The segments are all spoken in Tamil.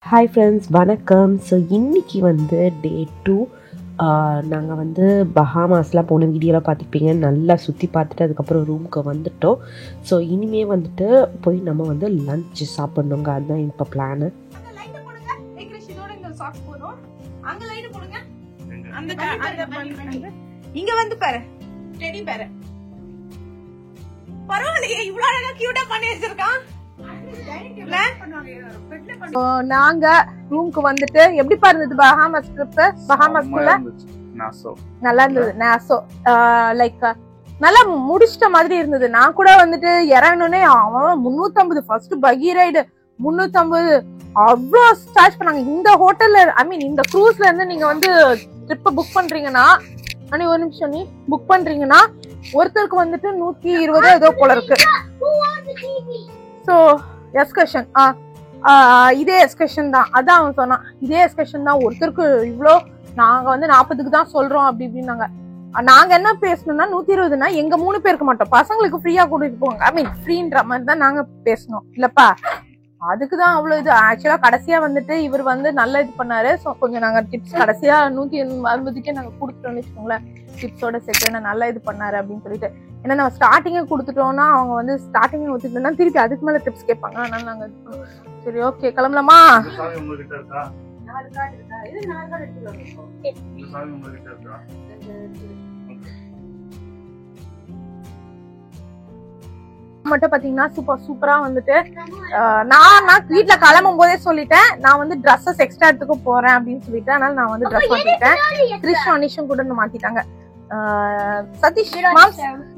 ஹாய் ஃப்ரெண்ட்ஸ், வணக்கம். ஸோ இன்றைக்கி வந்து டே 2. நாங்கள் வந்து பஹாமாஸ்லாம் போன வீடியோலாம் பார்த்துருப்பீங்க. நல்லா சுற்றி பார்த்துட்டு அதுக்கப்புறம் ரூமுக்கு வந்துட்டோம். ஸோ இனிமேல் வந்துட்டு போய் நம்ம வந்து லஞ்ச் சாப்பிட்ணுங்க. அதுதான் இப்போ பிளானு. இங்க வந்து பாரு, டெடி பாரு. பரவாயில்லையே, இவ்வளவு அழகா கியூட்டா பண்ணி வச்சிருக்கான். நாங்க ரூமுக்கு வந்துட்டு எப்படி இருந்தது பஹாமாஸ் ட்ரிப்? பஹாமாஸ்க்குள்ள நல்லா இருந்தது. நாசோ லைக் நல்லா முடிச்சிட்ட மாதிரி இருந்தது. நான் கூட வந்துட்டு இறங்கணுன்னே அவன் 350 ஃபர்ஸ்ட் பகி ரைடு 350 அவ்வளோ சார்ஜ் பண்ணாங்க. இந்த ஹோட்டல்ல இந்த க்ரூஸ்ல இருந்து நீங்க வந்து ட்ரிப்பை புக் பண்றீங்கன்னா, ஒரு நிமிஷம், நீ புக் பண்றீங்கன்னா ஒருத்தருக்கு வந்துட்டு 120 ஏதோ போல இருக்கு. சோ எஸ்கர்ஷன் இதே எஸ்கர்ஷன் தான். அதான் அவன் சொன்னான், இதே எஸ்கர்ஷன் தான் ஒருத்தருக்கு இவ்வளோ. நாங்க வந்து 40க்கு தான் சொல்றோம் அப்படி இப்படின்னாங்க. நாங்க என்ன பேசணும்னா 120னா எங்க 3 பேருக்கு மட்டும், பசங்களுக்கு ஃப்ரீயா கூட்டிட்டு போங்க, ஃப்ரீன்ற மாதிரி தான் நாங்க பேசணும் இல்லப்பா. அதுக்குதான் அவ்வளவு இது. ஆக்சுவலா கடைசியா வந்துட்டு இவர் வந்து நல்லா இது பண்ணாரு. ஸோ கொஞ்சம் நாங்க டிப்ஸ் கடைசியா 180க்கே நாங்க கொடுத்துட்டோம்னு வச்சுக்கோங்களேன். டிப்ஸோட சேர்த்து நல்லா இது பண்ணாரு அப்படின்னு சொல்லிட்டு. ஏன்னா நம்ம ஸ்டார்டிங்கே கொடுத்துட்டோம்னா அவங்க வந்து ஸ்டார்டிங்கே ஒத்துக்கிட்டோம்னா திருப்பி அதுக்கு மேல டிப்ஸ் கேட்பாங்க. அதனால நாங்க சரி ஓகே கிளம்பலாமா? மட்டும் பாத்தீங்கன்னா சூப்பரா வந்துட்டு நான் வீட்டுல கிளம்பும் போதே சொல்லிட்டேன், நான் வந்து ட்ரெஸ்ஸஸ் எக்ஸ்ட்ரா எடுத்துக்க போறேன் அப்படின்னு சொல்லிட்டேன். அதனால நான் வந்து ட்ரெஸ் மாத்திட்டேன். கிரிஷ் அனிஷும் கூட மாத்திட்டாங்க. சதீஷ்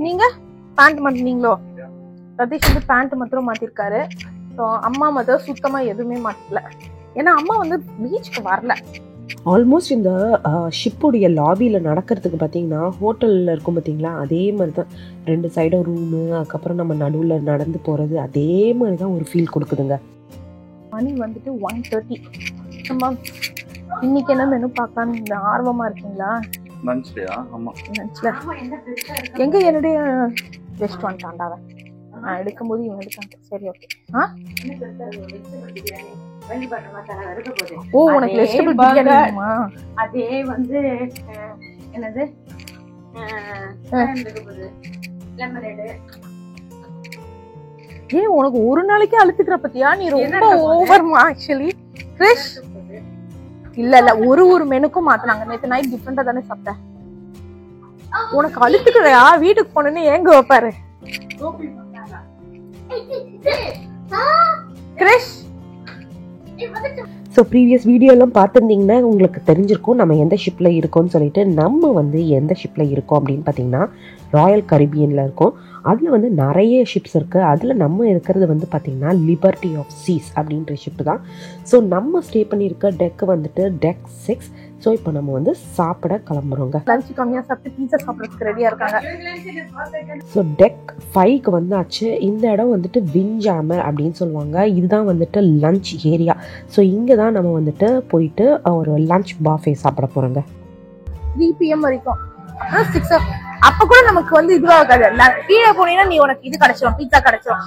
நீங்க பேண்ட் மாத்தினீங்களோ? சதீஷ் வந்து பேண்ட் மாத்திரம் மாத்திருக்காரு. ஸோ அம்மா மாத்திரம் சுத்தமா எதுவுமே மாத்தல. ஏன்னா அம்மா வந்து பீச்சுக்கு வரல. ஆல்மோஸ்ட் இந்த ஷிப்புடைய லாபியில் நடக்கிறதுக்கு பார்த்தீங்கன்னா ஹோட்டலில் இருக்கும் பார்த்தீங்களா, அதே மாதிரி தான். 2 சைடும் ரூமு, அதுக்கப்புறம் நம்ம நடுவில் நடந்து போகிறது, அதே மாதிரி தான் ஒரு ஃபீல் கொடுக்குதுங்க. மணி வந்துட்டு 1:30. அம்மா இன்னைக்கு என்ன மெனு பார்க்கலான்னு ஆர்வமா இருக்கீங்களா? லஞ்ச்ல எங்க என்னுடைய ரெஸ்ட் வந்துட்டாண்டாவ நான் எடுக்கும்போது இவன் எடுத்தான். சரி ஓகே. ஓ உனக்கு வெஜிடபிள் பிரியாணிமா? அதே வந்து என்னது உனக்கு ஒரு நாளைக்கு அழுத்துக்கிற பத்தியா? நீ ரொம்ப ஓவர்மா ஆக்சுவலி. கிரிஷ் இல்ல ஒரு மெனுக்கும் மாத்தினாங்க. நேத்து நைட் டிஃபரெண்டா தானே சாப்பிட்டேன். உனக்கு அழுத்துக்கிறையா? வீட்டுக்கு போனேன்னு ஏங்க வைப்பாரு கிரிஷ். ஸோ ப்ரீவியஸ் வீடியோலாம் பார்த்துருந்தீங்கன்னா உங்களுக்கு தெரிஞ்சிருக்கும் நம்ம எந்த ஷிப்பில் இருக்கோம்னு சொல்லிட்டு. நம்ம வந்து எந்த ஷிப்பில் இருக்கோம் அப்படின்னு பார்த்தீங்கன்னா ராயல் கரிபியனில் இருக்கோம். அதில் வந்து நிறைய ஷிப்ஸ் இருக்குது. அதில் நம்ம இருக்கிறது வந்து பார்த்திங்கன்னா லிபர்ட்டி ஆஃப் சீஸ் அப்படின்ற ஷிப்பு தான். ஸோ நம்ம ஸ்டே பண்ணியிருக்க டெக்கு வந்துட்டு டெக் 6. ஸோ இப்போ நம்ம வந்து சாப்பிட கிளம்புறோங்க. லஞ்ச் கம்மியாக சாப்பிட்டு பீஸா சாப்பிட்றதுக்கு ரெடியாக இருக்காங்க. ஸோ டெக் 5க்கு வந்தாச்சு. இந்த இடம் வந்துட்டு விஞ்சாமர் அப்படின்னு சொல்லுவாங்க. இதுதான் வந்துட்டு லஞ்ச் ஏரியா. ஸோ இங்கே தான் நம்ம வந்துட்டு போயிட்டு ஒரு லஞ்ச் பாஃபே சாப்பிட போகிறோங்க. 3 PM வரைக்கும். 6 அப்ப கூட நமக்கு வந்து இதுவா இருக்காது. கீழே போனீங்கன்னா நீ உனக்கு இது கிடைச்சிடும், பீட்சா கிடைச்சிடும்.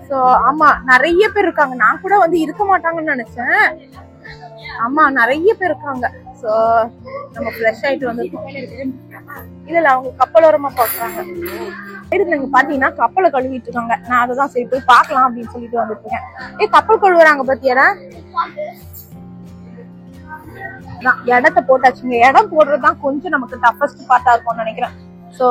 சோ ஆமா நிறைய பேர் இருக்காங்க. நான் கூட வந்து இருக்க மாட்டாங்கன்னு நினைச்சேன். ஆமா நிறைய பேர் இருக்காங்க. சோ நம்ம ஃப்ரெஷ் ஆயிட்டு வந்து இல்ல அவங்க கப்பலோரமா பாக்குறாங்க. நீங்க பாத்தீங்கன்னா கப்பலை கழுவிட்டு இருக்காங்க. நான் அதான் சரி போய் பாக்கலாம் அப்படின்னு சொல்லிட்டு வந்துருக்கேன். கப்பல் கழுவுறாங்க பத்தியா? இடத்த போட்டாச்சுங்க. இடம் போடுறதுதான் கொஞ்சம் நமக்கு டஃபஸ்ட் பார்ட்டா இருக்கும்னு நினைக்கிறேன். சோ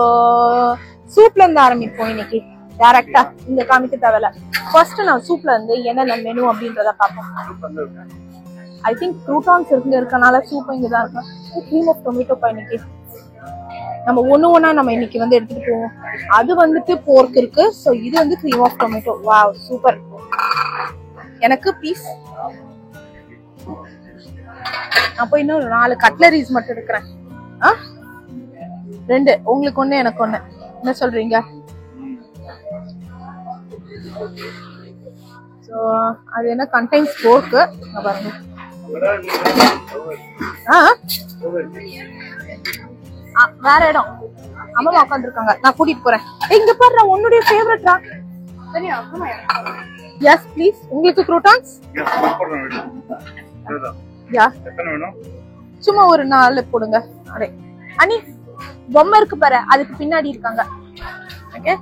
சூப்ல இருந்து ஆரம்பிப்போம் இன்னைக்கு. டைரக்டா இங்க காமிக்க தேவையில்ல. ஃபர்ஸ்ட் நான் சூப்ல இருந்து என்னென்ன மெனு அப்படின்றத பார்ப்போம். ஐ திங்க் க்ரூட்டான்ஸ் இருக்கனால சூப் இங்கதான் இருக்கும். க்ரீம் ஆஃப் டொமேட்டோ இன்னைக்கு நம்ம ஒண்ணா நம்ம இன்னைக்கு வந்து எடுத்துட்டு போவோம். அது வந்துட்டு போர்க் இருக்கு. சோ இது வந்து cream of tomato. Wow super. எனக்கு பீஸ். அப்போ இன்னும் 4 கட்லரிஸ் மட்டும் எடுக்கிறேன். 2 உங்களுக்கு 1 எனக்கு 1. என்ன சொல்றீங்க? சோ அது என்ன கண்டெய்ன்ஸ் போர்க் பாருங்க. வேற இடம் அம்மா உட்காந்துருக்காங்க, நான் கூட்டிட்டு போறேன். இங்க பாரு உன்னுடைய ஃபேவரட்டா. Yes please. உங்களுக்கு க்ரூட்டான்ஸ்? யா சும்மா ஒரு 4 போடுங்க. அடே அனி பொம்மை இருக்கு பாரு, அதுக்கு பின்னாடி இருக்காங்க. Okay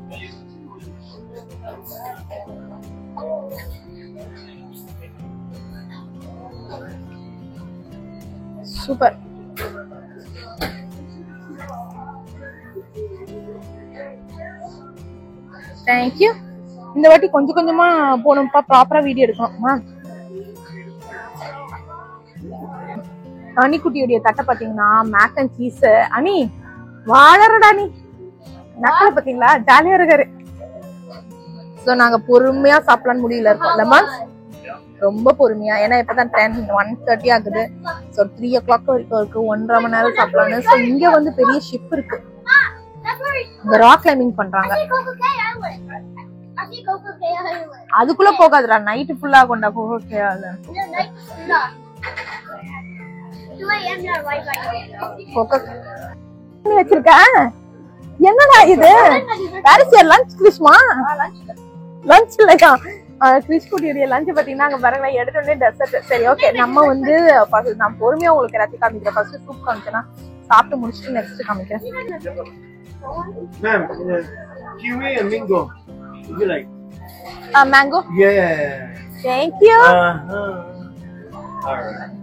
super. தேங்க்யூ. இந்த வாட்டி கொஞ்சம் கொஞ்சமா போகணும்ப்பா, ப்ராப்பரா வீடியோ எடுக்கணும்மா. அணிக்குட்டியுடைய தட்டை பாத்தீங்கன்னா மேக் அண்ட் சீஸ். அனி வாழறடா, நீ நக்கல பாத்தீங்களா, ஜாலியா இருக்காரு. சோ நாங்க பொறுமையா சாப்பிடலான்னு முடியல இருக்கோம். லெமன் ரொம்ப பொறுமையா, ஏன்னா இப்பதான் 1:30 ஆகுது. சோ 3 o'clock வரைக்கும் இருக்கு, 1.5 மணி நேரம் சாப்பிடலான்னு. சோ இங்க வந்து பெரிய ஷிப் இருக்கு, இந்த ராக் கிளைம்பிங் பண்றாங்க. அதுக்குள்ள போகாதுடா, நைட் ஃபுல்லா கொண்டா கோகோகேல வச்சிருக்க. என்னடா இது, லஞ்ச் கிறிஸ்மா? லஞ்ச் இல்லையா? கிறிஸ் குட்டியுடைய லஞ்ச் பாத்தீங்கன்னா அங்க பாருங்களா, எடுத்த உடனே டெசர்ட். சரி ஓகே, நம்ம வந்து நான் பொறுமையா உங்களுக்கு எல்லாத்தையும் காமிக்கிறேன். ஃபர்ஸ்ட் சூப் காமிச்சேன்னா சாப்பிட்டு முடிச்சுட்டு நெக்ஸ்ட் காமிக்கிறேன். Ma'am, kiwi and mango. Would you like? Mango? Yeah. Thank you. Alright.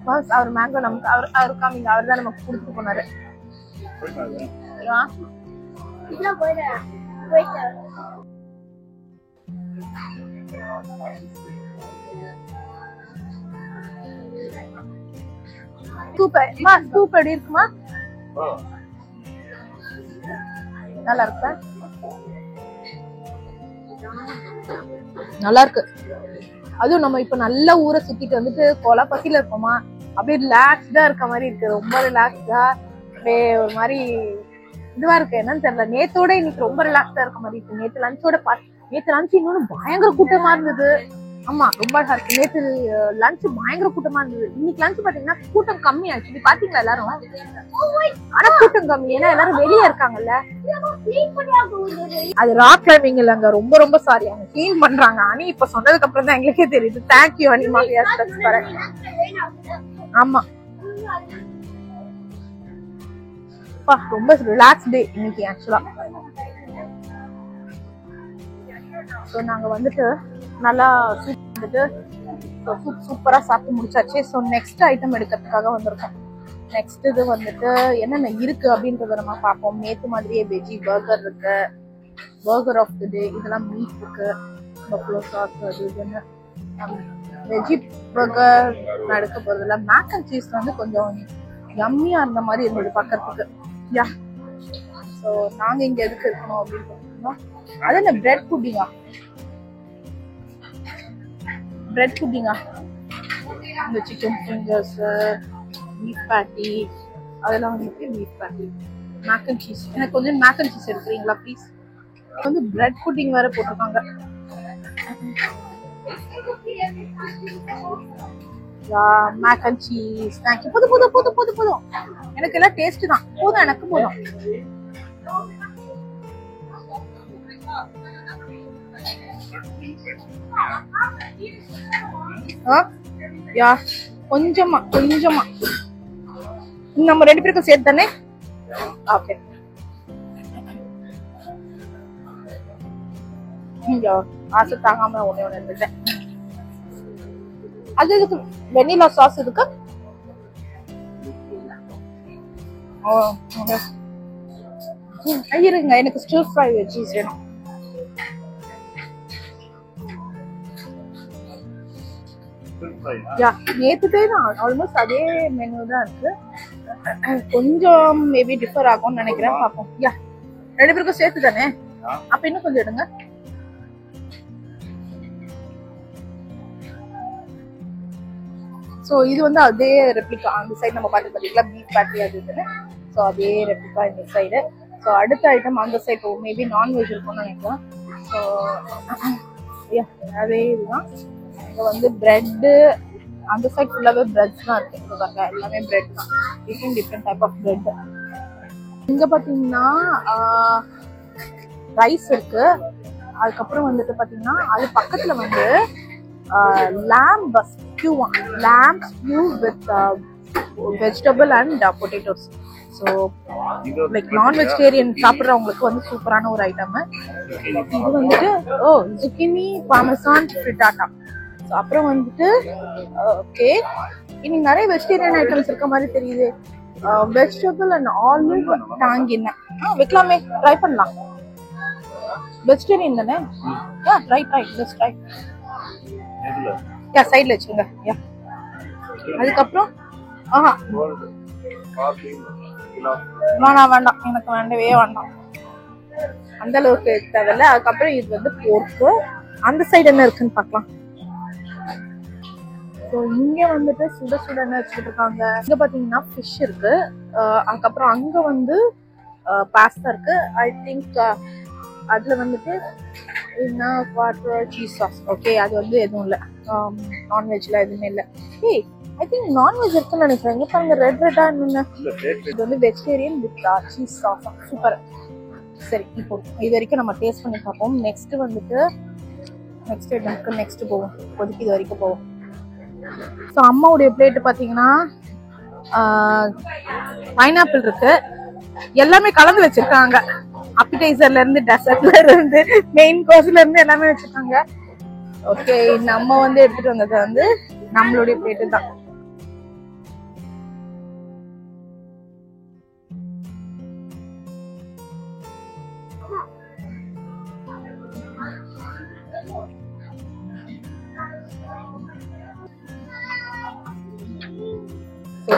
Boss, our mango நமக்கு அவர் காமிங்க, அவர் தான் நமக்கு கொடுத்து போனாரு. இதெல்லாம் போயிடு. சூப்பர். மா சூப்பர் எப்படி இருக்குமா? நல்லா இருக்கு, நல்லா இருக்கு. அதுவும் நம்ம இப்ப நல்ல ஊரை சுத்திட்டு வந்துட்டு கொலை பசியில இருக்கோமா, அப்படியே ரிலாக்ஸ்டா இருக்க மாதிரி இருக்கு. ரொம்ப ரிலாக்ஸ்டா, அப்படியே ஒரு மாதிரி இதுவா இருக்கு. என்னன்னு தெரியல, நேத்தோட இன்னைக்கு ரொம்ப ரிலாக்ஸ்டா இருக்க மாதிரி இருக்கு. நேத்து லஞ்ச் இன்னொன்னு பயங்கர கூட்டமா இருந்தது. ஆமா ரொம்ப அழகா இருக்கு. நேத்து லஞ்ச் பயங்கர கூட்டமா இருந்தது. இன்னைக்கு லஞ்ச் பாத்தீங்கன்னா கூட்டம் கம்மி ஆச்சு. பாத்தீங்களா எல்லாரும்? ஆனா கூட்டம் கம்மி, ஏன்னா எல்லாரும் வெளியே இருக்காங்கல்ல. அது ராக் கிளைம்பிங் இல்லங்க, ரொம்ப ரொம்ப சாரி, அவங்க கிளீன் பண்றாங்க. அனி இப்ப சொன்னதுக்கு அப்புறம் தான் எங்களுக்கே தெரியுது. தேங்க்யூ அனி மாஃபியா. ஆமா ரொம்ப ரிலாக்ஸ் டே இன்னைக்கு ஆக்சுவலா. ஸோ நாங்க வந்துட்டு நல்லா சூப் வந்துட்டு சூப்பரா சாப்பிட்டு முடிச்சாச்சு. ஸோ நெக்ஸ்ட் ஐட்டம் எடுக்கிறதுக்காக வந்திருக்கோம். நெக்ஸ்ட் இது வந்துட்டு என்னென்ன இருக்கு அப்படின்றத நம்ம பார்ப்போம். நேத்து மாதிரியே வெஜ்ஜி பர்கர் இருக்கு, பர்கர் ஆஃப் தி டே, இதெல்லாம் மீட் இருக்கு, பஃபலோ சாஸ், அது இதுன்னு. வெஜ்ஜி பர்கர் நான் எடுக்க போறதில்ல. மேக் அண்ட் சீஸ் வந்து கொஞ்சம் யம்மியா இருந்த மாதிரி இருந்தது பார்க்கறதுக்கு. யா ஸோ நாங்க இங்க எதுக்கு இருக்கணும் அப்படின்னு பார்த்தோம்னா, அது என்ன பிரெட் புட்டிங்கா, பிரெட் புட்டிங்கா, இந்த சிக்கன் ஃபிங்கர்ஸ், பீஃப் பேட்டி, அதெல்லாம் வந்துட்டு பீஃப் பேட்டி, மேக் அண்ட் சீஸ். எனக்கு கொஞ்சம் மேக் அண்ட் சீஸ் எடுக்கிறீங்களா ப்ளீஸ்? வந்து பிரெட் புட்டிங் வேற போட்டிருக்காங்க. Mac and cheese thank you. போதும் போதும் போதும் போதும் போதும், எனக்கு எல்லாம் டேஸ்ட் தான் போதும், எனக்கு போதும். யா கொஞ்சமா கொஞ்சமா நம்ம 2 பேருக்கும் சேர்த்து தானே? ஓகே. ஆசை தாங்காம ஒண்ணு இருந்துட்டேன். அது இதுக்கு வெனிலா சாஸ் இருக்கு. இருங்க, எனக்கு ஸ்டிர் ஃப்ரை வெஜ்ஜீஸ் வேணும். நேத்துக்கே தான் ஆல்மோஸ்ட் அதே மெனு தான் இருக்கு. கொஞ்சம் மேபி டிஃபர் ஆகும்னு நினைக்கிறேன், பார்ப்போம். யா 2 பேருக்கும் சேர்த்து தானே? அப்ப இன்னும் கொஞ்சம் எடுங்க. ஸோ இது வந்து அதே ரெப்ளிகா. அந்த சைடு நம்ம பார்த்து பார்த்தீங்களா பீஃப் பேட்டி அது இதுன்னு. ஸோ அதே ரெப்ளிகா இந்த சைடு. ஸோ அடுத்த ஐட்டம் அந்த சைடு மேபி நான்வெஜ் இருக்கும்னு நினைக்கிறேன். ஸோ அதே இதுதான். இங்கே வந்து பிரெட்டு, அந்த சைட் ஃபுல்லாகவே பிரெட்ஸ் தான் இருக்கு. இங்கே பாருங்க எல்லாமே பிரெட் தான், டிஃப்ரெண்ட் டைப் ஆஃப் பிரெட். இங்க பாத்தீங்கன்னா ரைஸ் இருக்கு. அதுக்கப்புறம் வந்துட்டு பாத்தீங்கன்னா அது பக்கத்துல வந்து lamb stew with vegetable and potatoes. So like non-vegetarian சாப்பிடுறவங்களுக்கு வந்து சூப்பரான ஒரு ஐட்டம். இது வந்துட்டு zucchini parmesan frittata. ஸோ அப்புறம் வந்துட்டு ஓகே இன்னைக்கு நிறைய வெஜிடேரியன் ஐட்டம்ஸ் இருக்க மாதிரி தெரியுது. வெஜிடபிள் அண்ட் ஆலிவ் டாங்கின் வைக்கலாமே, ட்ரை பண்ணலாம். வெஜிடேரியன் தானே? Try just try. சைட்ல வச்சுங்க. அதுக்கப்புறம் வேண்டாம் எனக்கு வேண்டவே வேண்டாம், அந்த அளவுக்கு தேவையில்ல. அதுக்கப்புறம் இது வந்து போர்க்கு. அந்த சைடு என்ன இருக்குன்னு பார்க்கலாம். ஸோ இங்க வந்துட்டு சுட சுட என்ன வச்சுட்டு இருக்காங்க. இங்க பாத்தீங்கன்னா ஃபிஷ் இருக்கு. அதுக்கப்புறம் அங்க வந்து பாஸ்தா இருக்கு. ஐ திங்க் அதுல வந்துட்டு என்ன குவாட்டர் சீஸ் சாஸ். ஓகே அது வந்து எதுவும் இல்லை, நான்வெஜ்ல எதுவுமே இல்லை. ஏய் ஐ திங்க் நான்வெஜ் இருக்குன்னு நினைக்கிறேன். இங்க பாருங்க ரெட்டா என்னன்னு. இது வந்து vegetarian with cheese sauce. Super. சரி இப்போ இது வரைக்கும் நம்ம டேஸ்ட் பண்ணி பார்ப்போம். நெக்ஸ்ட் வந்துட்டு நெக்ஸ்ட் போவோம். இப்போதைக்கு இது வரைக்கும் போவோம். ஸோ அம்மாவுடைய பிளேட் பார்த்தீங்கன்னா பைனாப்பிள் இருக்கு. எல்லாமே கலந்து வச்சிருக்காங்க. அப்பிடைசர்ல இருந்து டெசர்ட்ல இருந்து மெயின் கோர்ஸ்ல இருந்து எல்லாமே வச்சிருக்காங்க. ஓகே நம்ம வந்து எடுத்துட்டு வந்தது வந்து நம்மளுடைய பிளேட்டு தான்.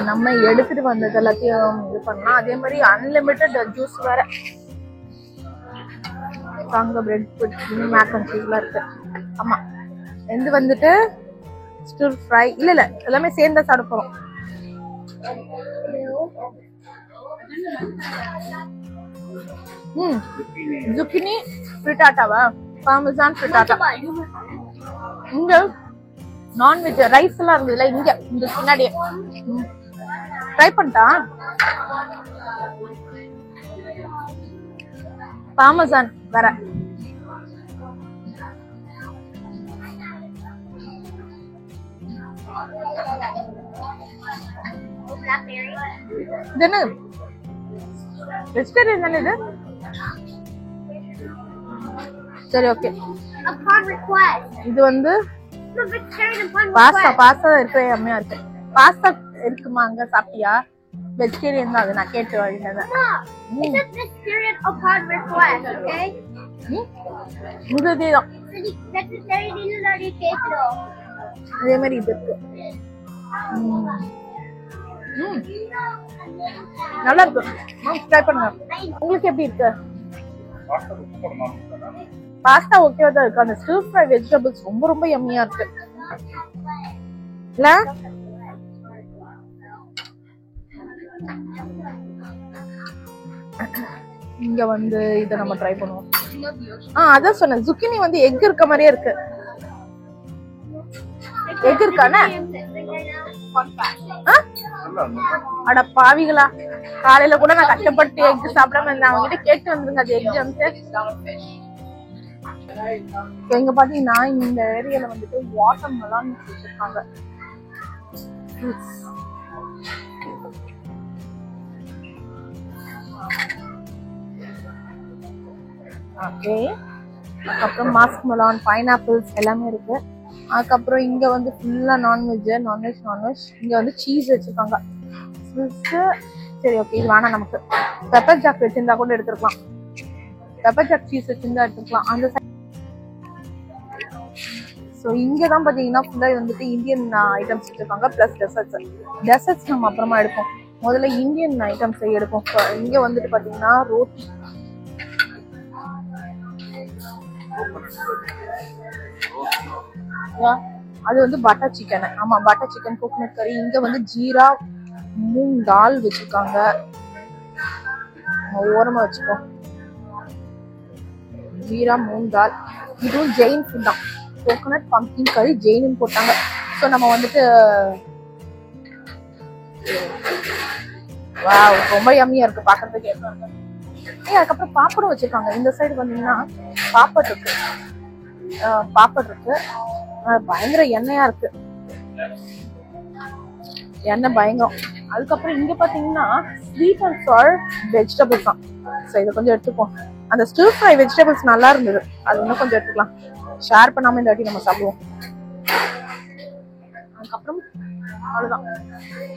நம்ம எடுத்துட்டு வந்தது எல்லாத்தையும் இது பண்ணலாம். அதே மாதிரி அன்லிமிட்டட் ஜூஸ் வேற. அங்க பிரெட் மேக் அண்ட் சீஸ்லாம் இருக்கு. ஆமா இது வந்துட்டு ஸ்டிர் ஃப்ரை இல்ல எல்லாமே சேர்ந்தா சாப்பிட போறோம். zucchini frittata parmesan frittata. இங்க நான்வெஜ் ரைஸ் எல்லாம் இருந்ததுல இங்க இந்த பின்னாடியே ட்ரை பண்ணிட்டா. பார்மசான் வேற. இது என்ன வெஜிடேரியன் தானே இது? சரி ஓகே. இது வந்து பாஸ்தா இருக்கு. அம்மையா இருக்கு. பாஸ்தா இருக்குமா அங்க? சாப்பிட்டியா? வெஜிடேரியன் தான் அது. நான் கேட்டு வாங்கினேன். அதே மாதிரி இது இருக்கு. நல்லா இருக்கு. ட்ரை பண்ணுங்க. உங்களுக்கு எப்படி இருக்கு? பாஸ்தா ஓகேவா தான் இருக்கு. அந்த ஸ்டிர் ஃப்ரை வெஜிடபிள்ஸ் ரொம்ப ரொம்ப யம்மியா இருக்கு இல்ல? இங்க வந்து இத நம்ம ட்ரை பண்ணுவோம். அதான் சொன்னேன் zucchini வந்து எக் இருக்க மாதிரியே இருக்கு. எக் இருக்கானே? அட பாவிகளா, காலையில கூட நான் கஷ்டப்பட்டு எக் சாப்பிடாம இருந்தேன். அவங்க கிட்ட கேட்டு வந்துருங்க அது எக் வந்து. எங்க பாத்தீங்கன்னா இந்த ஏரியால வந்துட்டு வாட்டர் மெலான் வச்சிருக்காங்க. ஓகே அதுக்கப்புறம் மாஸ்க் மெலான் பைனாப்பிள்ஸ் எல்லாமே இருக்கு. அதுக்கப்புறம் இங்க வந்து ஃபுல்லா நான்வெஜ். இங்க வந்து சீஸ் வச்சிருக்காங்க. சரி ஓகே இது வேணாம் நமக்கு. பெப்பர் ஜாக் வச்சிருந்தா கூட எடுத்துருக்கலாம். பெப்பர் ஜாக் சீஸ் வச்சிருந்தா எடுத்துக்கலாம். அந்த ஸோ இங்கதான் பாத்தீங்கன்னா ஃபுல்லா வந்துட்டு இந்தியன் ஐட்டம்ஸ் வச்சிருக்காங்க பிளஸ் டெசர்ட்ஸ் நம்ம அப்புறமா எடுப்போம். முதல்ல இந்தியன் ஐட்டம்ஸ் எடுப்போம். இங்க வந்துட்டு பாத்தீங்கன்னா ரோட்டி, அது வந்து பட்டர் சிக்கன். ஆமா பட்டர் சிக்கன், கோகனட் கறி. இங்க வந்து ஜீரா மூங் தால் வச்சிருக்காங்க. ஓரமா வச்சுக்கோ. ஜீரா மூங் தால். இதுவும் ஜெயின் ஃபுட் தான். கோகனட் பம்ப்கின் கறி ஜெயின்னு போட்டாங்க. ஸோ நம்ம வந்துட்டு வாவ், ரொம்ப யம்மியா இருக்கு பாக்குறதுக்கு. அதுக்கப்புறம் பாப்படம் வச்சிருக்காங்க. இந்த சைடு வந்தீங்கன்னா பாப்பட் இருக்கு, பாப்பட் இருக்கு. பயங்கர எண்ணெயா இருக்கு, எண்ணெய் பயங்கரம். அதுக்கப்புறம் இங்க பாத்தீங்கன்னா ஸ்வீட் அண்ட் சார் வெஜிடபிள்ஸ் தான். ஸோ இதை கொஞ்சம் எடுத்துப்போம். அந்த ஸ்டிர் ஃப்ரை வெஜிடபிள்ஸ் நல்லா இருந்தது, அது இன்னும் கொஞ்சம் எடுத்துக்கலாம். ஷேர் பண்ணாம இந்த வாட்டி நம்ம சாப்பிடுவோம். அதுக்கப்புறம் அவ்வளவுதான்,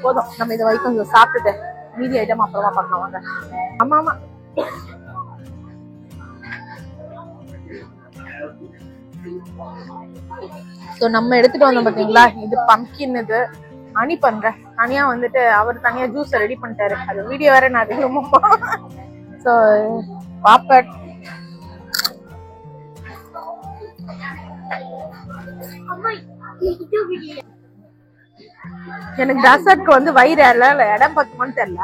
போதும். நம்ம இதை வரைக்கும் கொஞ்சம் சாப்பிட்டுட்டு மீதி ஐட்டம் அப்புறமா பார்க்கலாம் வாங்க. ஆமா ஆமா, ஸோ நம்ம எடுத்துட்டு வந்தோம் பாத்தீங்களா, இது பம்கின், இது ஹனி பண்றேன். தனியா வந்துட்டு அவர் தனியா ஜூஸ் ரெடி பண்ணிட்டாரு. அது வீடியோ வேற நான் அதிகமா. ஸோ பாப்பட், எனக்கு டெசர்ட்க்கு வந்து வயிறு இல்ல இடம் பத்துமான்னு தெரியல,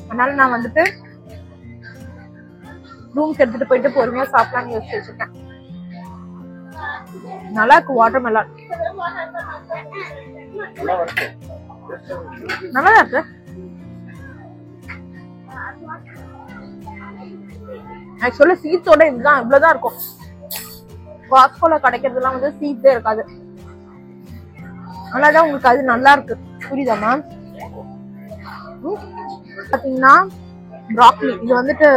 அதனால நான் வந்துட்டு ரூம்க்கு எடுத்துட்டு போயிட்டு பொறுமையா சாப்பிடலாம்னு யோசிச்சு வச்சிருக்கேன். நல்லா இருக்கு. வாட்டர் மெலன் நல்லா இருக்கு. ஆக்சுவலா சீட்ஸோட இதுதான் இவ்வளவுதான் இருக்கும். காஸ்கோல கிடைக்கிறதுலாம் வந்து சீட்ஸே இருக்காது. அதனாலதான் உங்களுக்கு அது நல்லா இருக்கு. புரியுதா மேம்? பாத்தீங்கன்னா ப்ராக்கலி, இது வந்துட்டு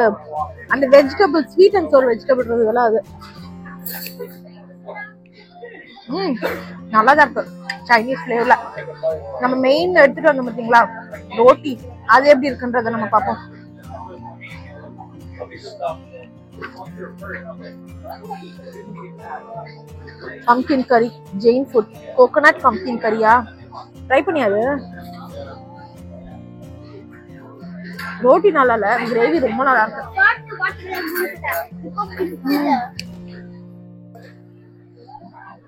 அந்த vegetable, sweet and Chor vegetable இதெல்லாம் அது நல்லாதான் இருக்கு. சைனீஸ் ஃபிளேவர்ல நம்ம மெயின் எடுத்துட்டு வந்தோம் பாத்தீங்களா ரோட்டி, அது எப்படி இருக்குன்றத நம்ம பார்ப்போம். பம்கின் கறி, ஜெயின் ஃபுட், கோகோனட் பம்கின் கறியா? ட்ரை பண்ணியாது. ரோட்டி நல்லா இல்ல, கிரேவி ரொம்ப நல்லா இருக்கு.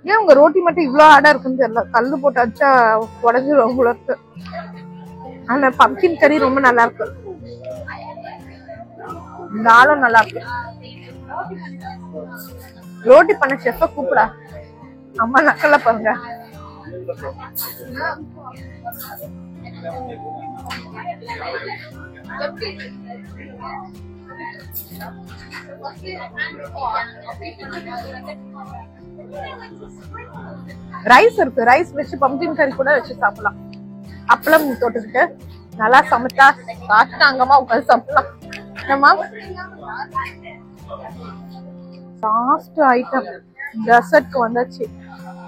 ஏன் உங்க ரோட்டி மட்டும் இவ்வளவு ஆடா இருக்குன்னு தெரியல, கல்லு போட்டு அடிச்சா உடஞ்சிரும் போல இருக்கு. ஆனா பம்கின் கறி ரொம்ப நல்லா இருக்கு. இந்த ஆளும் நல்லா இருக்கு. ரோட்டி பண்ண செஃப்ப கூப்பிடா, அம்மா நக்கல பாருங்க. ரைஸ் இருக்கு, ரைஸ் வச்சு பம்கின் கறி கூட வச்சு சாப்பிடலாம். அப்பளம் தொட்டுக்கிட்டு நல்லா சமைச்சா காஷ்டாங்கமா உட்காந்து சாப்பிடலாம். லாஸ்ட் ஐட்டம் டெசர்ட்க்கு வந்தாச்சு.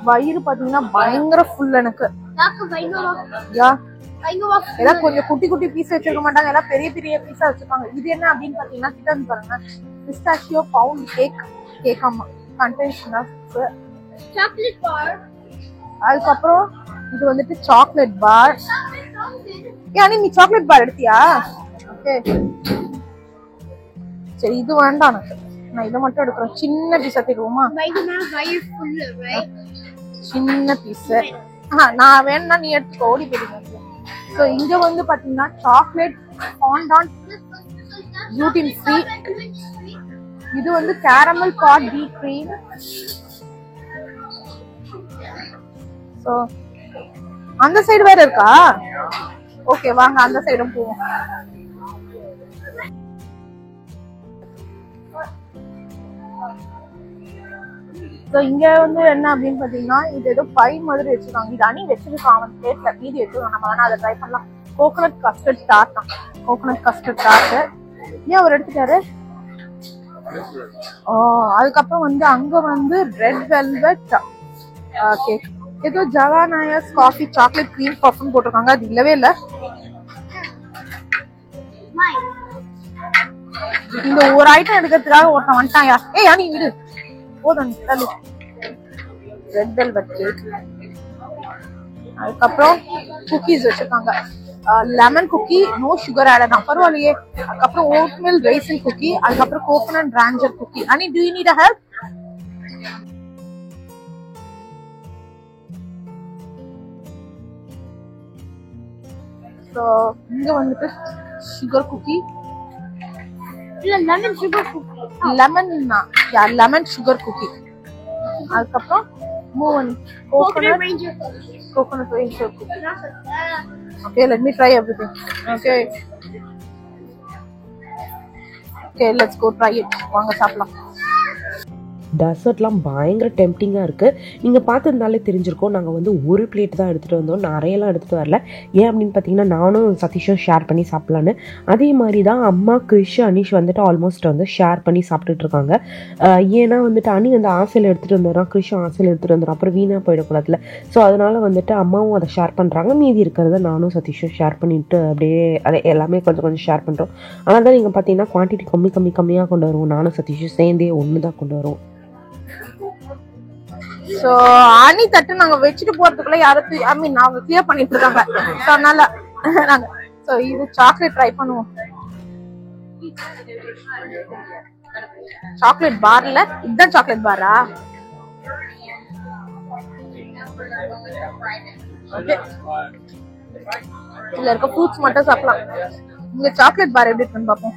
வயிறு பாத்தீங்கன்னா பயங்கர ஃபுல் எனக்கு. எல்லாம் கொஞ்சம் குட்டி குட்டி பீஸ் வச்சிருக்க மாட்டாங்க, எல்லாம் பெரிய பெரிய பீஸா வச்சிருக்காங்க. இது என்ன அப்படின்னு பாத்தீங்கன்னா கிட்ட வந்து பாருங்க, பிஸ்டாஷியோ பவுண்ட் கேக். கேக்காமா கண்டென்ஸ் சாக்லேட் பார். அதுக்கப்புறம் இது வந்துட்டு சாக்லேட் பார். ஏன் நீ சாக்லேட் பார் எடுத்தியா? ஓகே சரி, இது வேண்டாம் எனக்கு, நான் இதை மட்டும் எடுக்கிறேன். சின்ன பீஸா தருவோமா? சின்ன பீஸ் நான் வேணும்னா நீ எடுத்துக்கோ, ஓடி போயிடுங்க. ஸோ இங்க வந்து பாத்தீங்கன்னா சாக்லேட் ஃபாண்டான் gluten free. இது வந்து கேரமல் பாட் பீ கிரீம். ஸோ அந்த சைடு வேற இருக்கா? ஓகே வாங்க அந்த சைடும் போவோம். ஸோ இங்க வந்து என்ன அப்படின்னு பாத்தீங்கன்னா, இது ஏதோ பை மாதிரி வச்சிருக்காங்க. இது அணி வச்சிருக்கான் அவன் பிளேட்ல, மீதி வச்சிருக்கான். நம்ம வேணா அதை ட்ரை பண்ணலாம். கோகோனட் கஸ்டர்ட் டார்ட் தான், கோகோனட் கஸ்டர்ட் டார்ட். ஏன் அவர் எடுத்துட்டாரு? அதுக்கப்புறம் வந்து அங்க வந்து ரெட் வெல்வெட் கேக், ஏதோ ஜவானாயஸ் காஃபி சாக்லேட் கிரீம் பஃப்னு போட்டிருக்காங்க. அது இல்லவே இல்லை. இந்த ஒரு ஐட்டம் எடுக்கிறதுக்காக ஒருத்தன் வந்துட்டாயா? ஏய் அணி விடு போதும். Red velvet cake. அதுக்கப்புறம் குக்கீஸ் வச்சிருக்காங்க. Lemon cookie, no sugar add தான், பரவாயில்லையே. அதுக்கப்புறம் ஓட் மில் ரைசின் குக்கி, அதுக்கப்புறம் கோகோனட் ராஞ்சர் குக்கி. அனி do you need a help? So இங்க வந்துட்டு சுகர் குக்கி, இல்ல lemon sugar cookie, lemon sugar cookie. அதுக்கப்புறம் Move on. Coconut Ranger cookie. Okay, let me try everything. Okay, let's go try it. வாங்க சாப்பிடலாம். டெசர்ட்லாம் பயங்கர டெம்ப்டிங்காக இருக்குது. நீங்கள் பார்த்துருந்தாலே தெரிஞ்சிருக்கோம். நாங்கள் வந்து ஒரு பிளேட் தான் எடுத்துகிட்டு வந்தோம், நிறையெல்லாம் எடுத்துகிட்டு வரல. ஏன் அப்படின்னு பார்த்தீங்கன்னா நானும் சதீஷும் ஷேர் பண்ணி சாப்பிட்லான்னு. அதே மாதிரி தான் அம்மா கிறிஷ் அனீஷ் வந்துட்டு ஆல்மோஸ்ட் வந்து ஷேர் பண்ணி சாப்பிட்டுட்ருக்காங்க. ஏன்னா வந்துட்டு அனி வந்து ஆசையில் எடுத்துகிட்டு வந்துடுறான், கிறிஷும் ஆசையில் எடுத்துகிட்டு வந்துடும், அப்புறம் வீணாக போயிடக்கூடாதுல. ஸோ அதனால் வந்துட்டு அம்மாவும் அதை ஷேர் பண்ணுறாங்க, மீதி இருக்கிறத நானும் சதீஷும் ஷேர் பண்ணிவிட்டு அப்படியே அதை எல்லாமே கொஞ்சம் கொஞ்சம் ஷேர் பண்ணுறோம். அதனால தான் நீங்கள் பார்த்தீங்கன்னா குவான்டிட்டி கம்மியாக கொண்டு வருவோம். நானும் சதீஷும் சேர்ந்தே ஒன்று தான் கொண்டு வருவோம். சோ அனி தட்டு நாங்க வச்சுட்டு போறதுக்குள்ள யாரும் நாங்க கிளியர் பண்ணிட்டு இருக்காங்க. சோ அதனால நாங்க சோ இது சாக்லேட் ட்ரை பண்ணுவோம். சாக்லேட் பார்ல இதுதான் சாக்லேட் பாரா? இதுல இருக்க ஃப்ரூட்ஸ் மட்டும் சாப்பிடலாம். இந்த சாக்லேட் பார் எப்படி இருக்குன்னு பாப்போம்.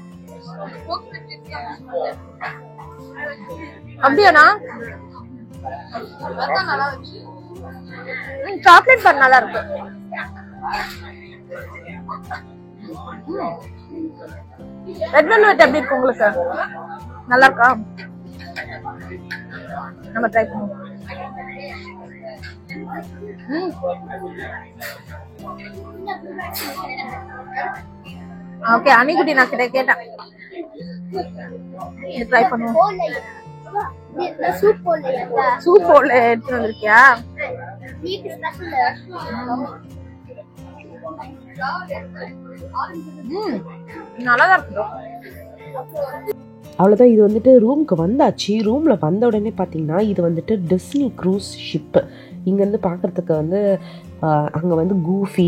அப்படியாண்ணா? சாக்லேட் பார் நல்லா இருக்கு. ரெட் வெல்வெட் எப்படி இருக்கு உங்களுக்கு? நல்லா இருக்கா? நம்ம ட்ரை பண்ணுவோம். ஓகே, அனிக்குட்டி நான் கிட்ட கேட்டேன். ட்ரை பண்ணுவோம். சூப் போல எடுத்து வந்திருக்கியா? நல்லாதான் இருக்கு. அவ்வளோதான். இது வந்துட்டு ரூமுக்கு வந்தாச்சு. ரூமில் வந்த உடனே பார்த்தீங்கன்னா இது வந்துட்டு டிஸ்னி க்ரூஸ் ஷிப்பு. இங்கேருந்து பார்க்குறதுக்கு வந்து அங்கே வந்து கூஃபி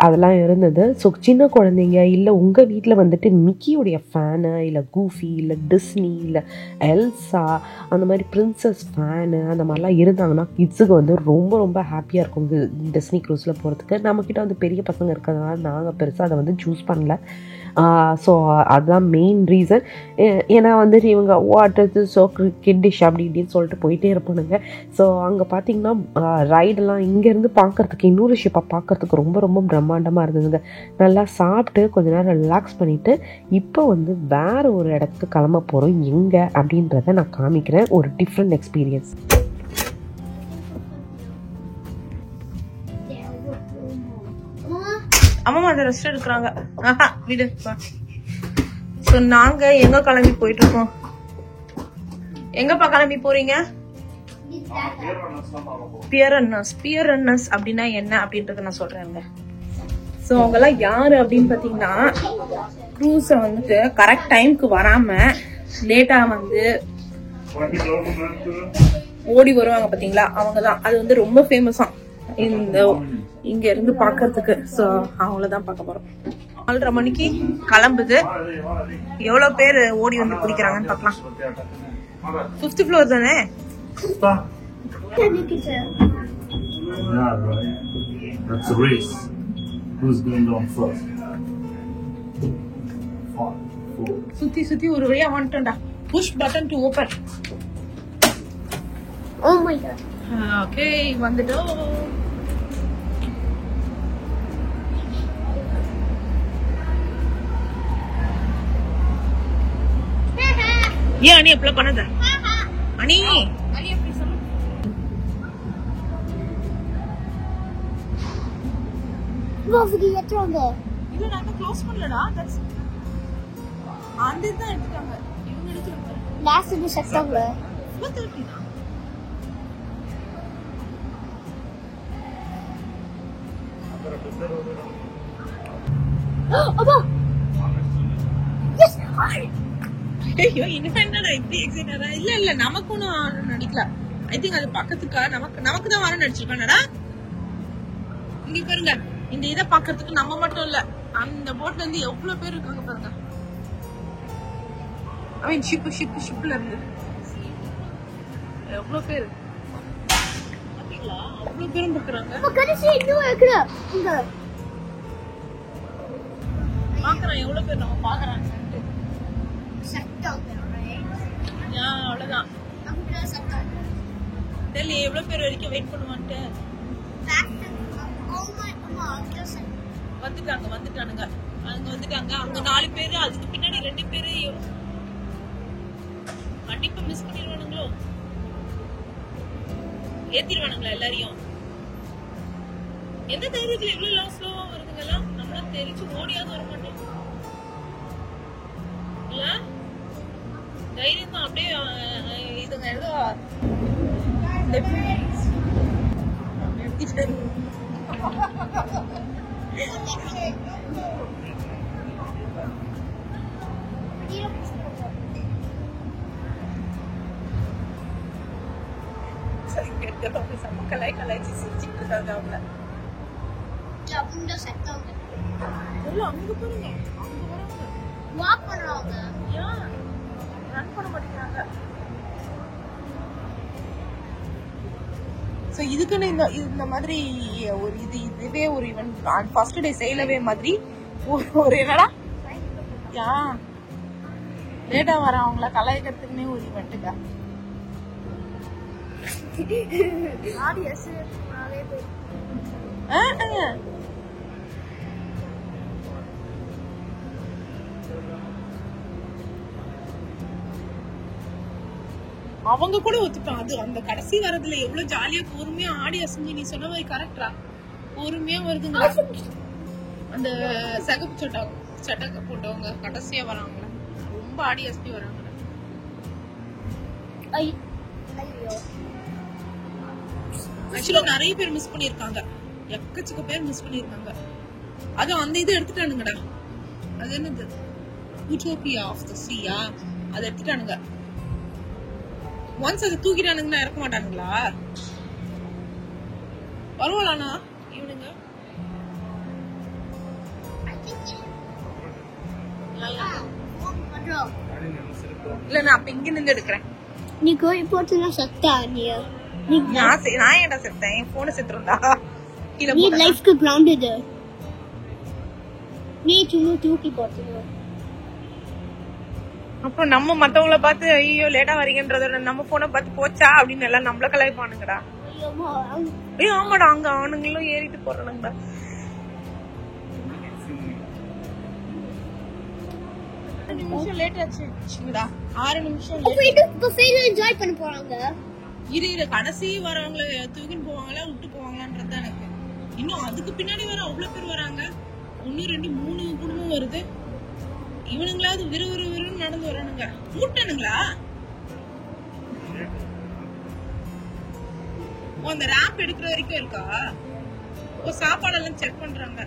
அதெல்லாம் இருந்தது. ஸோ சின்ன குழந்தைங்க இல்லை உங்கள் வீட்டில் வந்துட்டு மிக்கியோடைய ஃபேனு இல்லை கூஃபி இல்லை டிஸ்னி இல்லை எல்சா அந்த மாதிரி பிரின்சஸ் ஃபேனு அந்த மாதிரிலாம் இருந்தாங்கன்னா கிட்ஸுக்கு வந்து ரொம்ப ரொம்ப ஹாப்பியாக இருக்கும் டிஸ்னி க்ரூஸில் போகிறதுக்கு. நம்மக்கிட்ட வந்து பெரிய பசங்க இருக்கிறதுனால நாங்கள் பெருசாக அதை வந்து சூஸ் பண்ணல. ஸோ அதுதான் மெயின் ரீசன். ஏன்னா வந்துட்டு இவங்க வாட் இது ஸோ கிட்டிஷ் அப்படி இப்படின்னு சொல்லிட்டு போயிட்டே இருப்பானுங்க. ஸோ அங்கே பார்த்தீங்கன்னா ரைடெல்லாம் இங்கேருந்து பார்க்குறதுக்கு இன்னொரு ஷிப்பை பார்க்குறதுக்கு ரொம்ப ரொம்ப பிரம்மாண்டமாக இருந்ததுங்க. நல்லா சாப்பிட்டு கொஞ்ச நேரம் ரிலாக்ஸ் பண்ணிவிட்டு இப்போ வந்து வேறு ஒரு இடத்துக்கு கிளம்ப போகிறோம். எங்கே அப்படின்றத நான் காமிக்கிறேன். ஒரு டிஃப்ரெண்ட் எக்ஸ்பீரியன்ஸ். அம்மா அந்த ரெஸ்ட் எடுக்கிறாங்க. விடு. சோ நாங்க எங்க கிளம்பி போயிட்டு இருக்கோம்? எங்கப்பா கிளம்பி போறீங்க? பியர் ரன்னர்ஸ் அப்படின்னா என்ன அப்படின்றத நான் சொல்றேங்க. சோ அவங்க எல்லாம் யாரு அப்படின்னு பாத்தீங்கன்னா க்ரூஸ வந்துட்டு கரெக்ட் டைம்க்கு வராம லேட்டா வந்து ஓடி வருவாங்க பாத்தீங்களா, அவங்கதான். அது வந்து ரொம்ப ஃபேமஸா இந்த இங்க இருந்து பாக்குறதுக்கு. சோ அவங்களதான் பார்க்க போறோம். 4:30 மணிக்கு கிளம்புது. எவ்வளவு பேர் ஓடி வந்து குடிக்கிறாங்கன்னு பாக்கலாம். 5th floor தானே? That's a race. Who's going down first? 5, 4. சுத்தி ஒரு வழியா வந்துட்டோம்டா. Push button to open. Oh my god. Okay, வந்துட்டோம். ஏன் அனி அப்படி பண்ணத? அனி எப்படி சொல்லு? Vad ஏத்துறாங்க? இல்ல நாங்க க்ளோஸ் பண்ணலடா. தட்ஸ் அந்த தான் எடுத்துட்டாங்க. இவங்க எடுத்துட்டாங்க. லாஸ்ட் இது செட்டாங்க. 4:30 தான். அப்பா. எஸ். ஐயோ என்னடா இப்படி எக்ஸைட்டடா? இல்ல நமக்கு ஒன்னும் நடிக்கல. ஐ திங்க் அது பக்கத்துக்கு நமக்கு தான் வர நடிச்சிருக்கானடா. இங்க பாருங்க, இந்த இத பாக்கிறதுக்கு நம்ம மட்டும் இல்ல, அந்த போட்ல இருந்து எவ்வளவு பேர் இருக்காங்க பாருங்க. ஐ மீன் ஷிப்ல இருந்து எவ்வளவு பேர் பாத்தீங்களா? அவ்வளவு பேரும் பாக்குறாங்க. அப்ப கடைசி இன்னும் இருக்குடா. இங்க பாக்குறேன் எவ்வளவு பேர் நம்ம பாக்குறாங்க. அவ்வளவுதான். இல்லையே எவ்வளவு பேர் வரைக்கும் வெயிட் பண்ணுவான்ட்டு. வந்துட்டானுங்க அங்க வந்துட்டாங்க. அங்க 4 பேரு, அதுக்கு பின்னாடி 2 பேரு. கண்டிப்பா மிஸ் பண்ணிடுவானுங்களோ, ஏத்திடுவானுங்களா எல்லாரையும்? எந்த தைரியத்துல எவ்வளவு ஸ்லோவா வருதுங்களா? நம்மளாம் தெரிச்சு ஓடியாவது வர மாட்டோம் இல்ல? தைரியம் தான் அப்படியே. இதுங்க ஏதோ கலாய்ச்சி சிரிச்சுட்டு இருக்காங்க அவங்கள. அங்க பாருங்க, அங்க வராங்க, வாக் பண்றாங்க. ஏன் ரன் பண்ண மாட்டேங்கிறாங்க? சோ இதுக்குன்னு இந்த மாதிரி ஒரு இதுவே ஒரு ஈவென்ட் ஃபர்ஸ்ட் டே செய்யலவே மாதிரி ஒரு என்னடா யா லேட்டா வரவங்கள கலாய்க்கிறதுக்குன்னே ஒரு ஈவெண்ட்டுக்கா. அவங்க கூட ஒத்துப்பான். அது அந்த கடைசி வரதுல எவ்வளவு ஜாலியா பொறுமையா ஆடி அசைஞ்சு நீ சொன்ன மாதிரி கரெக்டா பொறுமையா வருதுங்க. அந்த சகப்பு சட்டை போட்டவங்க கடைசியா வராங்க, ரொம்ப ஆடி அசைஞ்சு வராங்க. ஆக்சுவலா நிறைய பேர் மிஸ் பண்ணிருக்காங்க, எக்கச்சக்க பேர் மிஸ் பண்ணிருக்காங்க. அது அந்த இது எடுத்துட்டானுங்கடா. அது என்னது, யூட்டோபியா ஆஃப் தி சீயா, அதை எடுத்துட்டானுங்க. ஒன்ஸ் அதை தூக்கிட்டானுங்கன்னா இறக்க மாட்டானுங்களா? பரவாயில்லண்ணா இவனுங்க. இல்ல நான் அப்ப இங்க நின்று எடுக்கிறேன். நீ கோழி போட்டுனா சத்தா நீ நான் ஏன்டா செத்தேன்? என் போன செத்துருந்தா நீ லைஃப்க்கு கிரவுண்டட். நீ சும்மா தூக்கி போட்டுரு. அப்புறம் நம்ம மத்தவங்கள பார்த்து ஐயோ லேட்டா வரீங்கன்றத நம்ம போனை பார்த்து போச்சா அப்படின்னு எல்லாம் நம்மள கலாய்ப்பானுங்கடா. ஐயோ ஆமாடா, அங்க ஆணுங்களும் ஏறிட்டு போறானுங்கடா. நிமிஷம் லேட் ஆச்சுடா, 6 நிமிஷம் என்ஜாய் பண்ண போறாங்க. இரு கடைசி வரவங்கள தூக்கின்னு போவாங்களா விட்டு போவாங்களான்றது தான் எனக்கு. இன்னும் அதுக்கு பின்னாடி வர அவ்வளவு பேர் வராங்க. 1 2 3 குடும்பம் வருது. இவனுங்களாவது விறுவிறுன்னு நடந்து வரானுங்க. மூட்டானுங்களா? அந்த ரேம்ப் எடுக்கிற வரைக்கும் இருக்கா? சாப்பாடெல்லாம் செக் பண்றாங்க.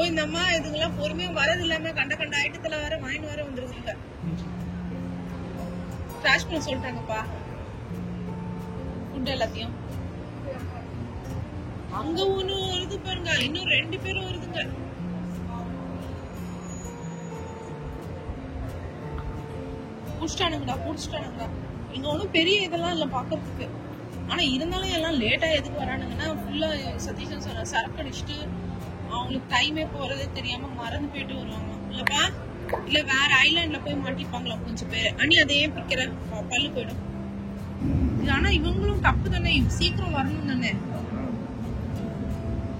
இந்த அம்மா இதுங்கெல்லாம் பொறுமையா வரது இல்லாம கண்ட ஐட்டத்துல வேற வாங்கிட்டு வர வந்துருக்குங்க. கிராஷ் பண்ண சொல்லிட்டாங்கப்பா ஃபுட் எல்லாத்தையும். அங்க ஒண்ணு வருது பாருங்க, இன்னும் 2 பேரும் வருதுங்க. புடிச்சிட்டானுங்கடா. இங்க ஒண்ணும் பெரிய இதெல்லாம் இல்ல பாக்குறதுக்கு. ஆனா இருந்தாலும் எல்லாம் லேட்டா எதுக்கு வரானுங்கன்னா ஃபுல்லா சதீஷன் சொன்ன சரக்கு அடிச்சுட்டு அவங்களுக்கு டைமே போறதே தெரியாம மறந்து போயிட்டு வருவாங்க இல்லப்பா. இல்ல வேற ஐலாண்ட்ல போய் மாட்டிப்பாங்களா கொஞ்சம் பேரு. அணி அதையே பிக்கிற பல்லு போயிடும். ஆனா இவங்களும் தப்பு தானே, சீக்கிரம் வரணும் தானே.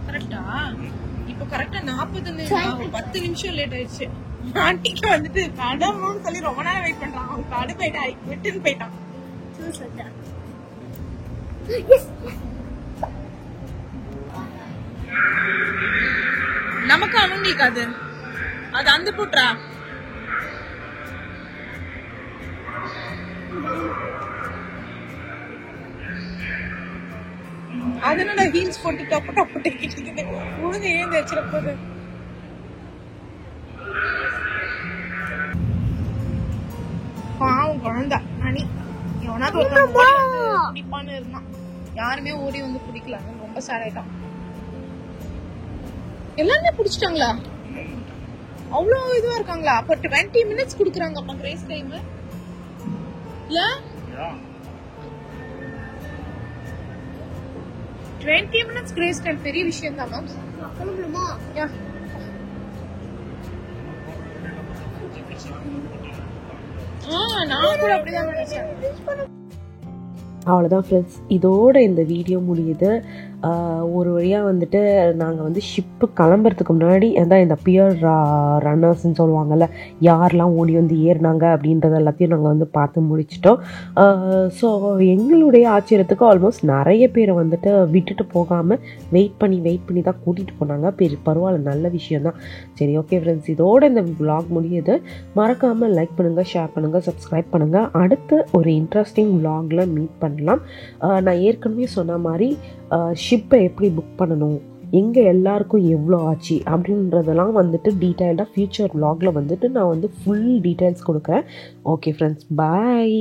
கரெக்டா? இப்ப கரெக்டா 40 10 நிமிஷம் லேட் ஆயிடுச்சு. ஆண்டிக்கு வந்துட்டு கடமுன்னு சொல்லி ரொம்ப நேரம் வெயிட் பண்றான். அவன் கடு போயிட்டா விட்டுன்னு போயிட்டான். நமக்கு அவங்களுக்கு அது அந்த போட்டுறா. அதனால ஹீல்ஸ் போட்டு டப்பு டெக்கிட்டு ஒழுங்கு ஏந்து வச்சிட போது. பாவம் குழந்தை அணி எவனாவது குடிப்பான்னு இருந்தான். யாருமே ஓடி வந்து குடிக்கல. ரொம்ப சேட் ஆயிட்டான். எல்லாருமே புடிச்சிட்டாங்களா? அவ்வளவு இதுவா இருக்காங்களா? அப்ப 20 minutes குடுக்குறாங்க அப்ப கிரேஸ் டைம் இல்ல? 20 minutes கிரேஸ் டைம் பெரிய விஷயம் தான் மேம். நான் கூட அப்படிதான் நினைச்சேன். அவ்வளோதான் ஃப்ரெண்ட்ஸ், இதோட இந்த வீடியோ முடியுது. ஒரு வழியாக வந்துட்டு நாங்கள் வந்து ஷிப்பு கிளம்புறதுக்கு முன்னாடி இந்த பியர் ரன்னர்ஸ்ன்னு சொல்லுவாங்கள்ல, யாரெல்லாம் ஓடி வந்து ஏறினாங்க அப்படின்றது எல்லாத்தையும் நாங்கள் வந்து பார்த்து முடிச்சிட்டோம். ஸோ எங்களுடைய ஆச்சரியத்துக்கு ஆல்மோஸ்ட் நிறைய பேரை வந்துட்டு விட்டுட்டு போகாமல் வெயிட் பண்ணி தான் கூட்டிகிட்டு போனாங்க. பரவாயில்ல, நல்ல விஷயந்தான். சரி, ஓகே ஃப்ரெண்ட்ஸ், இதோட இந்த vlog முடியுது. மறக்காமல் லைக் பண்ணுங்கள், ஷேர் பண்ணுங்கள், சப்ஸ்கிரைப் பண்ணுங்கள். அடுத்து ஒரு இன்ட்ரெஸ்டிங் vlogல மீட் பண்ணலாம். நான் ஏற்கனவே சொன்ன மாதிரி ஷிப்பை எப்படி புக் பண்ணணும், எங்கே எல்லாருக்கும் எவ்வளோ ஆச்சு அப்படின்றதெல்லாம் வந்துட்டு டீட்டெயில்டாக ஃபியூச்சர் vlogல வந்துட்டு நான் வந்து ஃபுல் டீட்டெயில்ஸ் கொடுக்குறேன். ஓகே ஃப்ரெண்ட்ஸ், பாய்.